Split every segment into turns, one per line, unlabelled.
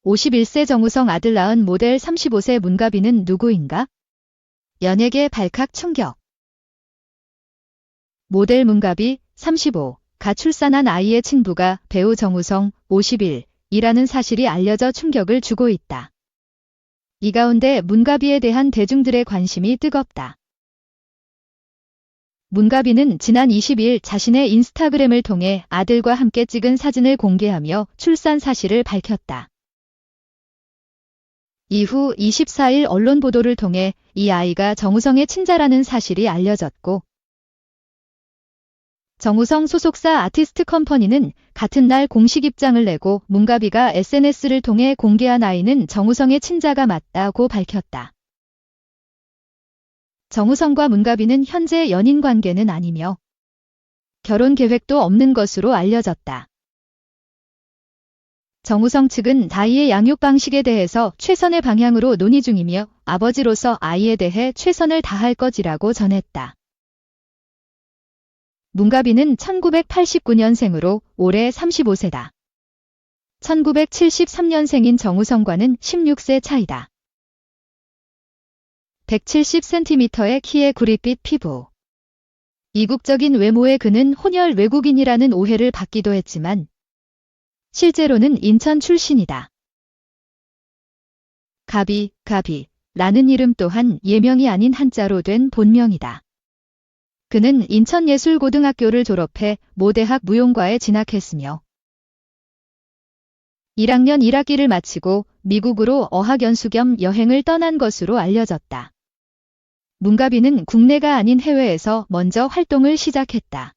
51세 정우성 아들 낳은 모델 35세 문가빈은 누구인가? 연예계 발칵 충격. 모델 문가비 35가 출산한 아이의 친부가 배우 정우성 51이라는 사실이 알려져 충격을 주고 있다. 이 가운데 문가비에 대한 대중들의 관심이 뜨겁다. 문가비는 지난 22일 자신의 인스타그램을 통해 아들과 함께 찍은 사진을 공개하며 출산 사실을 밝혔다. 이후 24일 언론 보도를 통해 이 아이가 정우성의 친자라는 사실이 알려졌고, 정우성 소속사 아티스트 컴퍼니는 같은 날 공식 입장을 내고 문가비가 SNS를 통해 공개한 아이는 정우성의 친자가 맞다고 밝혔다. 정우성과 문가비는 현재 연인 관계는 아니며 결혼 계획도 없는 것으로 알려졌다. 정우성 측은 아이의 양육 방식에 대해서 최선의 방향으로 논의 중이며 아버지로서 아이에 대해 최선을 다할 것이라고 전했다. 문가비는 1989년생으로 올해 35세다. 1973년생인 정우성과는 16세 차이다. 170cm의 키에 구릿빛 피부. 이국적인 외모의 그는 혼혈 외국인이라는 오해를 받기도 했지만 실제로는 인천 출신이다. 가비라는 이름 또한 예명이 아닌 한자로 된 본명이다. 그는 인천예술고등학교를 졸업해 모대학 무용과에 진학했으며 1학년 1학기를 마치고 미국으로 어학연수 겸 여행을 떠난 것으로 알려졌다. 문가비는 국내가 아닌 해외에서 먼저 활동을 시작했다.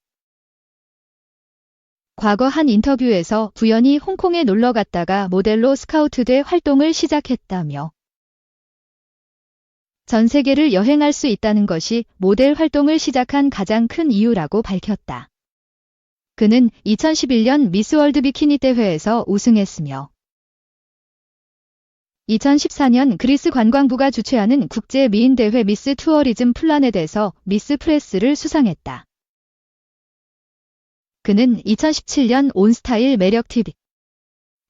과거 한 인터뷰에서 우연히 홍콩에 놀러 갔다가 모델로 스카우트돼 활동을 시작했다며 전 세계를 여행할 수 있다는 것이 모델 활동을 시작한 가장 큰 이유라고 밝혔다. 그는 2011년 미스월드 비키니 대회에서 우승했으며 2014년 그리스 관광부가 주최하는 국제 미인 대회 미스 투어리즘 플라넷에서 미스 프레스를 수상했다. 그는 2017년 온스타일 매력TV,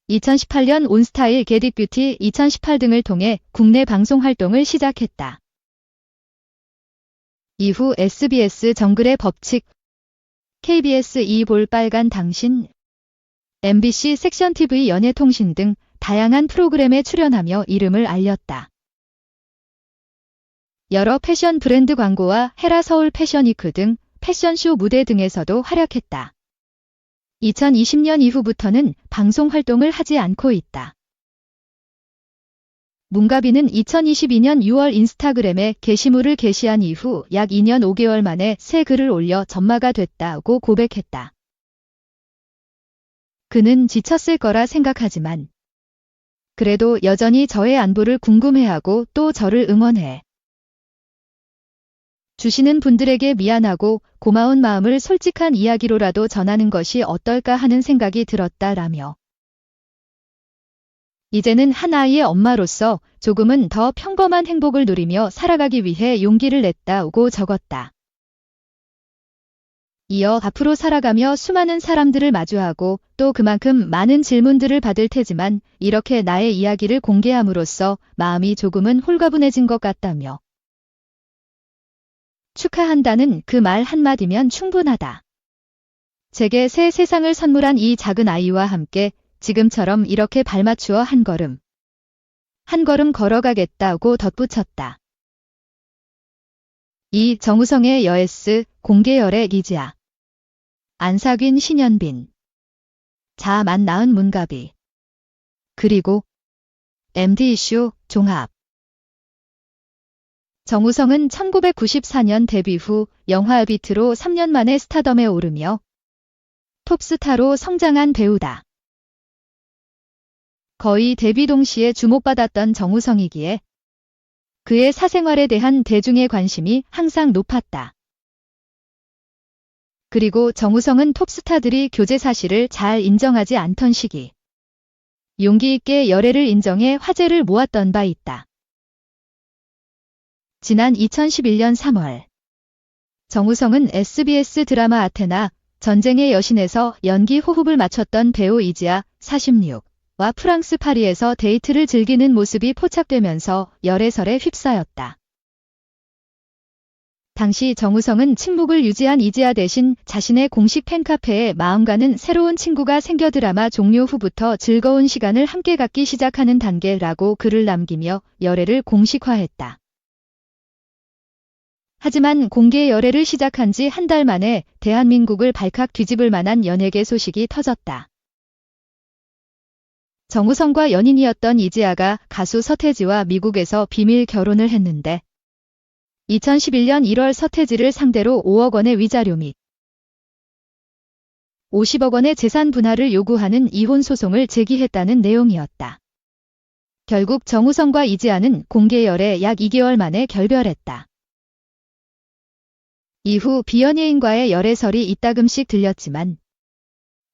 2018년 온스타일 게딕뷰티 2018 등을 통해 국내 방송 활동을 시작했다. 이후 SBS 정글의 법칙, KBS 이볼 빨간 당신, MBC 섹션TV 연예통신 등 다양한 프로그램에 출연하며 이름을 알렸다. 여러 패션 브랜드 광고와 헤라 서울 패션위크 등 패션쇼 무대 등에서도 활약했다. 2020년 이후부터는 방송 활동을 하지 않고 있다. 문가비는 2022년 6월 인스타그램에 게시물을 게시한 이후 약 2년 5개월 만에 새 글을 올려 전마가 됐다고 고백했다. 그는 지쳤을 거라 생각하지만 그래도 여전히 저의 안부를 궁금해하고 또 저를 응원해 주시는 분들에게 미안하고 고마운 마음을 솔직한 이야기로라도 전하는 것이 어떨까 하는 생각이 들었다라며 이제는 한 아이의 엄마로서 조금은 더 평범한 행복을 누리며 살아가기 위해 용기를 냈다고 적었다. 이어 앞으로 살아가며 수많은 사람들을 마주하고 또 그만큼 많은 질문들을 받을 테지만 이렇게 나의 이야기를 공개함으로써 마음이 조금은 홀가분해진 것 같다며 축하한다는 그 말 한마디면 충분하다. 제게 새 세상을 선물한 이 작은 아이와 함께 지금처럼 이렇게 발맞추어 한 걸음 걸어가겠다고 덧붙였다. 이 정우성의 여에스 공개열애 이지아 안 사귄 신현빈 자만 낳은 문가비 그리고 MD 이슈 종합 정우성은 1994년 데뷔 후 영화 비트로 3년 만에 스타덤에 오르며 톱스타로 성장한 배우다. 거의 데뷔 동시에 주목받았던 정우성이기에 그의 사생활에 대한 대중의 관심이 항상 높았다. 그리고 정우성은 톱스타들이 교제 사실을 잘 인정하지 않던 시기 용기 있게 열애를 인정해 화제를 모았던 바 있다. 지난 2011년 3월 정우성은 SBS 드라마 아테나 전쟁의 여신에서 연기 호흡을 맞췄던 배우 이지아 46 와 프랑스 파리에서 데이트를 즐기는 모습이 포착되면서 열애설에 휩싸였다. 당시 정우성은 침묵을 유지한 이지아 대신 자신의 공식 팬카페에 마음 가는 새로운 친구가 생겨 드라마 종료 후부터 즐거운 시간을 함께 갖기 시작하는 단계라고 글을 남기며 열애를 공식화했다. 하지만 공개 열애를 시작한 지 한 달 만에 대한민국을 발칵 뒤집을 만한 연예계 소식이 터졌다. 정우성과 연인이었던 이지아가 가수 서태지와 미국에서 비밀 결혼을 했는데 2011년 1월 서태지를 상대로 5억 원의 위자료 및 50억 원의 재산 분할을 요구하는 이혼 소송을 제기했다는 내용이었다. 결국 정우성과 이지아는 공개 열애 약 2개월 만에 결별했다. 이후 비연예인과의 열애설이 이따금씩 들렸지만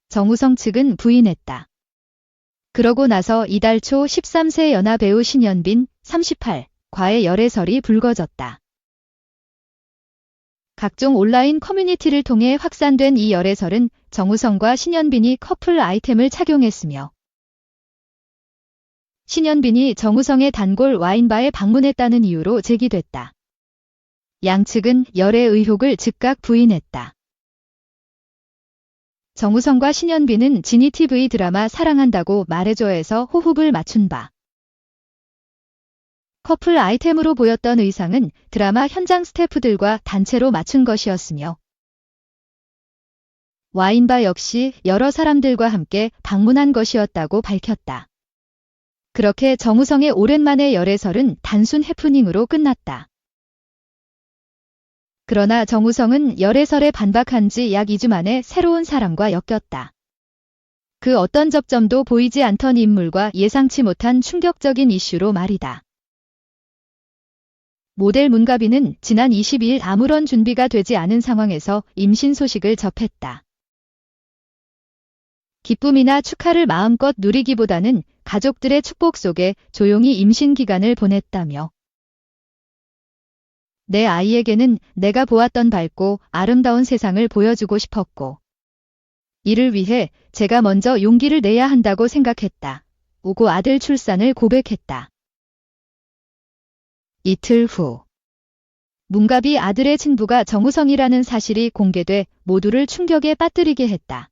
정우성 측은 부인했다. 그러고 나서 이달 초 13세 연하 배우 신현빈 38과의 열애설이 불거졌다. 각종 온라인 커뮤니티를 통해 확산된 이 열애설은 정우성과 신현빈이 커플 아이템을 착용했으며 신현빈이 정우성의 단골 와인바에 방문했다는 이유로 제기됐다. 양측은 열애 의혹을 즉각 부인했다. 정우성과 신현빈은 지니TV 드라마 사랑한다고 말해줘에서 호흡을 맞춘 바 커플 아이템으로 보였던 의상은 드라마 현장 스태프들과 단체로 맞춘 것이었으며 와인바 역시 여러 사람들과 함께 방문한 것이었다고 밝혔다. 그렇게 정우성의 오랜만의 열애설은 단순 해프닝으로 끝났다. 그러나 정우성은 열애설에 반박한 지 약 2주 만에 새로운 사람과 엮였다. 그 어떤 접점도 보이지 않던 인물과 예상치 못한 충격적인 이슈로 말이다. 모델 문가비는 지난 22일 아무런 준비가 되지 않은 상황에서 임신 소식을 접했다. 기쁨이나 축하를 마음껏 누리기보다는 가족들의 축복 속에 조용히 임신 기간을 보냈다며 내 아이에게는 내가 보았던 밝고 아름다운 세상을 보여주고 싶었고 이를 위해 제가 먼저 용기를 내야 한다고 생각했다. 오고 아들 출산을 고백했다. 이틀 후 문가비 아들의 친부가 정우성이라는 사실이 공개돼 모두를 충격에 빠뜨리게 했다.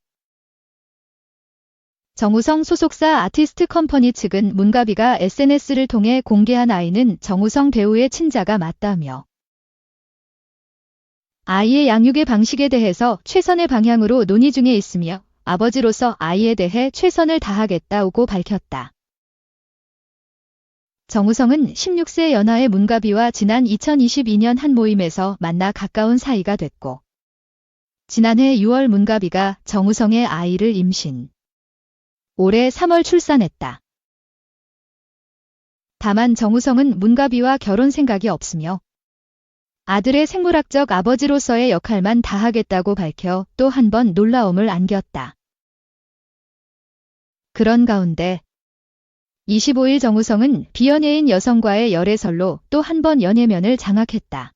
정우성 소속사 아티스트 컴퍼니 측은 문가비가 SNS를 통해 공개한 아이는 정우성 배우의 친자가 맞다며 아이의 양육의 방식에 대해서 최선의 방향으로 논의 중에 있으며 아버지로서 아이에 대해 최선을 다하겠다고 밝혔다. 정우성은 16세 연하의 문가비와 지난 2022년 한 모임에서 만나 가까운 사이가 됐고 지난해 6월 문가비가 정우성의 아이를 임신. 올해 3월 출산했다. 다만 정우성은 문가비와 결혼 생각이 없으며 아들의 생물학적 아버지로서의 역할만 다하겠다고 밝혀 또 한 번 놀라움을 안겼다. 그런 가운데 25일 정우성은 비연예인 여성과의 열애설로 또 한 번 연예면을 장악했다.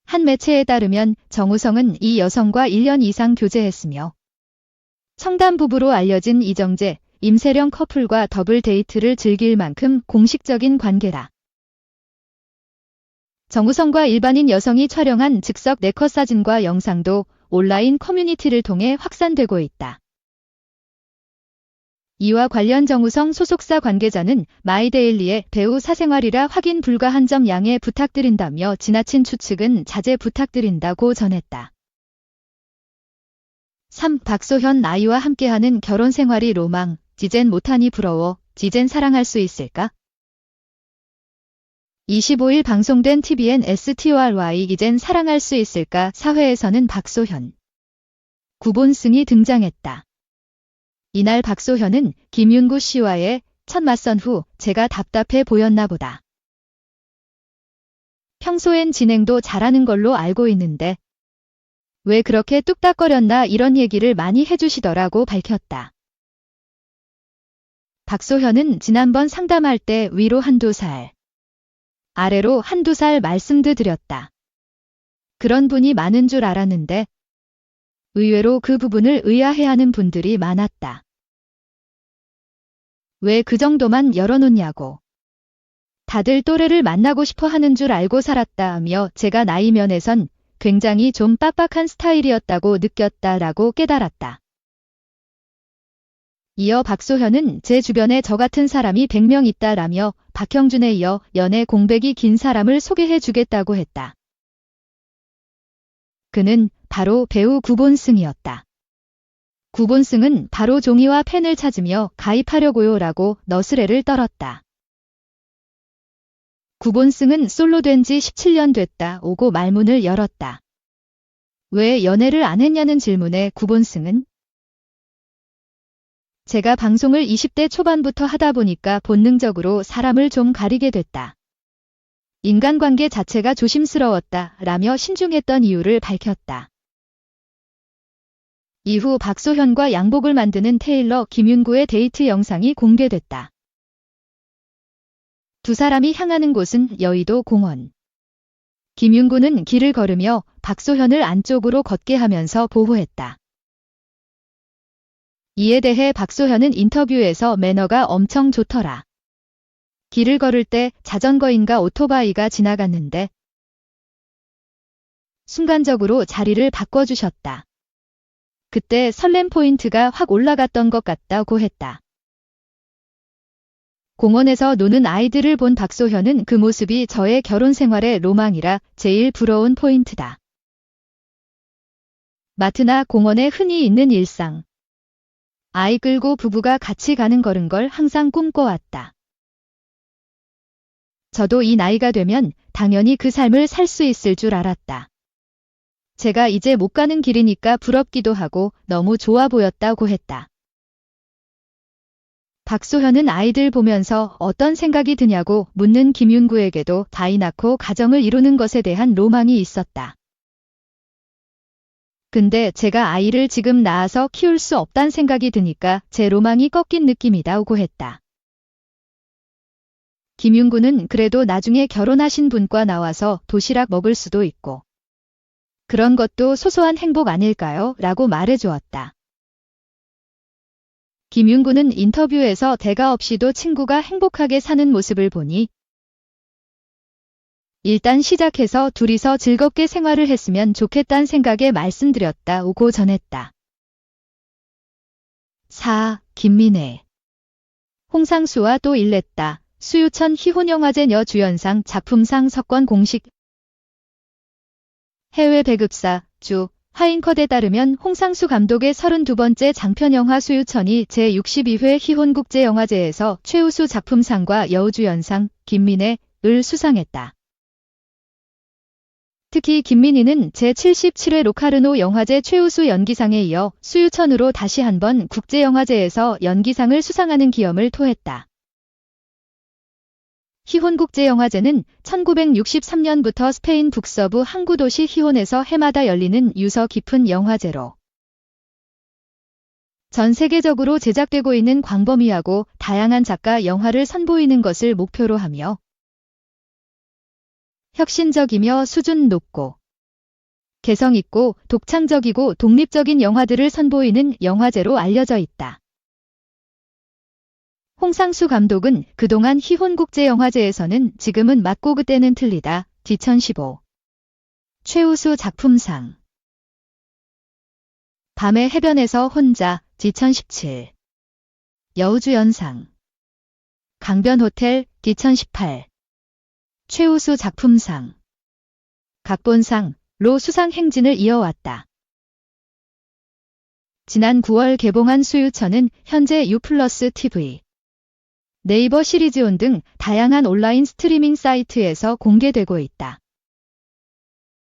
한 매체에 따르면 정우성은 이 여성과 1년 이상 교제했으며 청담 부부로 알려진 이정재, 임세령 커플과 더블 데이트를 즐길 만큼 공식적인 관계다. 정우성과 일반인 여성이 촬영한 즉석 네컷 사진과 영상도 온라인 커뮤니티를 통해 확산되고 있다. 이와 관련 정우성 소속사 관계자는 마이데일리에 배우 사생활이라 확인 불가한 점 양해 부탁드린다며 지나친 추측은 자제 부탁드린다고 전했다. 3. 박소현 아이와 함께하는 결혼 생활이 로망, 지젠 못하니 부러워, 지젠 사랑할 수 있을까? 25일 방송된 TVN STORY 이젠 사랑할 수 있을까 4회에서는 박소현, 구본승이 등장했다. 이날 박소현은 김윤구 씨와의 첫 맞선 후 제가 답답해 보였나 보다. 평소엔 진행도 잘하는 걸로 알고 있는데 왜 그렇게 뚝딱거렸나 이런 얘기를 많이 해주시더라고 밝혔다. 박소현은 지난번 상담할 때 위로 한두 살, 아래로 한두 살 말씀도 드렸다. 그런 분이 많은 줄 알았는데 의외로 그 부분을 의아해하는 분들이 많았다. 왜 그 정도만 열어놓냐고. 다들 또래를 만나고 싶어 하는 줄 알고 살았다며 제가 나이 면에선 굉장히 좀 빡빡한 스타일이었다고 느꼈다라고 깨달았다. 이어 박소현은 제 주변에 저 같은 사람이 100명 있다라며 박형준에 이어 연애 공백이 긴 사람을 소개해 주겠다고 했다. 그는 바로 배우 구본승이었다. 구본승은 바로 종이와 펜을 찾으며 가입하려고요 라고 너스레를 떨었다. 구본승은 솔로 된 지 17년 됐다 오고 말문을 열었다. 왜 연애를 안 했냐는 질문에 구본승은 제가 방송을 20대 초반부터 하다 보니까 본능적으로 사람을 좀 가리게 됐다. 인간관계 자체가 조심스러웠다 라며 신중했던 이유를 밝혔다. 이후 박소현과 양복을 만드는 테일러 김윤구의 데이트 영상이 공개됐다. 두 사람이 향하는 곳은 여의도 공원. 김윤구는 길을 걸으며 박소현을 안쪽으로 걷게 하면서 보호했다. 이에 대해 박소현은 인터뷰에서 매너가 엄청 좋더라. 길을 걸을 때 자전거인가 오토바이가 지나갔는데 순간적으로 자리를 바꿔주셨다. 그때 설렘 포인트가 확 올라갔던 것 같다고 했다. 공원에서 노는 아이들을 본 박소현은 그 모습이 저의 결혼 생활의 로망이라 제일 부러운 포인트다. 마트나 공원에 흔히 있는 일상. 아이 끌고 부부가 같이 가는 걸은 걸 항상 꿈꿔왔다. 저도 이 나이가 되면 당연히 그 삶을 살 수 있을 줄 알았다. 제가 이제 못 가는 길이니까 부럽기도 하고 너무 좋아 보였다고 했다. 박소현은 아이들 보면서 어떤 생각이 드냐고 묻는 김윤구에게도 아이 낳고 가정을 이루는 것에 대한 로망이 있었다. 근데 제가 아이를 지금 낳아서 키울 수 없단 생각이 드니까 제 로망이 꺾인 느낌이다고 했다. 김윤구는 그래도 나중에 결혼하신 분과 나와서 도시락 먹을 수도 있고 그런 것도 소소한 행복 아닐까요? 라고 말해주었다. 김윤구는 인터뷰에서 대가 없이도 친구가 행복하게 사는 모습을 보니 일단 시작해서 둘이서 즐겁게 생활을 했으면 좋겠다는 생각에 말씀드렸다고 전했다. 4. 김민혜. 홍상수와 또 일냈다. 수유천 희혼영화제 여주연상 작품상 석권 공식. 해외 배급사 주 화인컷에 따르면 홍상수 감독의 32번째 장편영화 수유천이 제62회 희혼국제영화제에서 최우수 작품상과 여우주연상 김민혜를 수상했다. 특히 김민희는 제77회 로카르노 영화제 최우수 연기상에 이어 수유천으로 다시 한번 국제영화제에서 연기상을 수상하는 기염을 토했다. 희혼국제영화제는 1963년부터 스페인 북서부 항구 도시 희혼에서 해마다 열리는 유서 깊은 영화제로 전 세계적으로 제작되고 있는 광범위하고 다양한 작가 영화를 선보이는 것을 목표로 하며 혁신적이며 수준 높고 개성 있고 독창적이고 독립적인 영화들을 선보이는 영화제로 알려져 있다. 홍상수 감독은 그동안 희혼국제영화제에서는 지금은 맞고 그때는 틀리다. 2015 최우수 작품상 밤의 해변에서 혼자 2017 여우주연상 강변호텔 2018 최우수 작품상 각본상로 수상 행진을 이어왔다. 지난 9월 개봉한 수유천은 현재 U+ TV, 네이버 시리즈온 등 다양한 온라인 스트리밍 사이트에서 공개되고 있다.